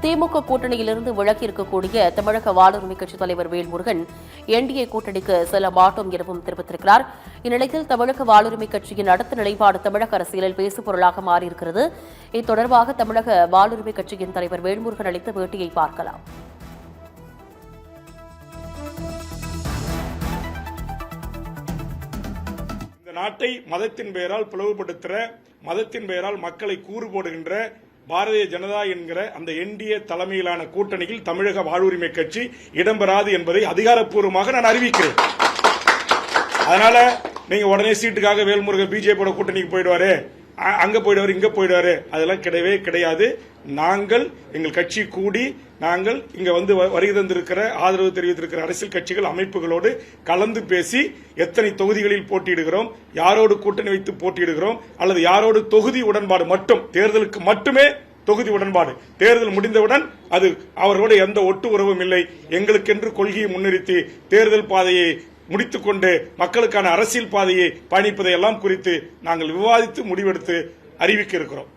திமுக கூட்டணியிலிருந்து விலகி இருக்கக்கூடிய தமிழக வாழ்வுரிமை கட்சித் தலைவர் வேல்முருகன் என்டிஏ கூட்டணிக்கு செல்ல மாட்டோம் எனவும் தெரிவித்திருக்கிறார். இந்நிலையில் தமிழக வாழ்வுரிமை கட்சியின் அடுத்த நிலைப்பாடு தமிழக அரசியலில் பேசுபொருளாக மாறியிருக்கிறது. இது தொடர்பாக தமிழக வாழ்வுரிமை கட்சியின் தலைவர் வேல்முருகன் அளித்த பேட்டியை பார்க்கலாம். நாட்டை மதத்தின் பெயரால் பிளவுபடுத்துகிற, மதத்தின் பெயரால் மக்களை கூறு போடுகின்ற பாரதிய ஜனதா என்கிற அந்த என்டிஏ தலைமையிலான கூட்டணியில் தமிழக வாழ்வுரிமை கட்சி இடம்பெறாது என்பதை அதிகாரப்பூர்வமாக நான் அறிவிக்கிறேன். அதனால நீங்க உடனே சீட்டுக்காக வேல்முருகன் பிஜேபியோட கூட்டணிக்கு போயிடுவாரு, அங்க போயிடுவாரு, இங்க போயிடுவாரு, அதெல்லாம் கிடையவே கிடையாது. நாங்கள் எங்கள் கட்சி கூடி நாங்கள் இங்க வந்து வருகை தந்திருக்கிற ஆதரவு தெரிவித்திருக்கிற அரசியல் கட்சிகள் அமைப்புகளோடு கலந்து பேசி எத்தனை தொகுதிகளில் போட்டியிடுகிறோம், யாரோடு கூட்டணி வைத்து போட்டியிடுகிறோம், அல்லது யாரோடு தொகுதி உடன்பாடு மட்டும், தேர்தலுக்கு மட்டுமே தொகுதி உடன்பாடு, தேர்தல் முடிந்தவுடன் அது அவர்களோடு எந்த ஒட்டு உறவும் இல்லை, எங்களுக்கென்று கொள்கையை முன்னிறுத்தி தேர்தல் பாதையை முடித்துக்கொண்டு மக்களுக்கான அரசியல் பாதையை பயணிப்பதை எல்லாம் குறித்து நாங்கள் விவாதித்து முடிவெடுத்து அறிவிக்க இருக்கிறோம்.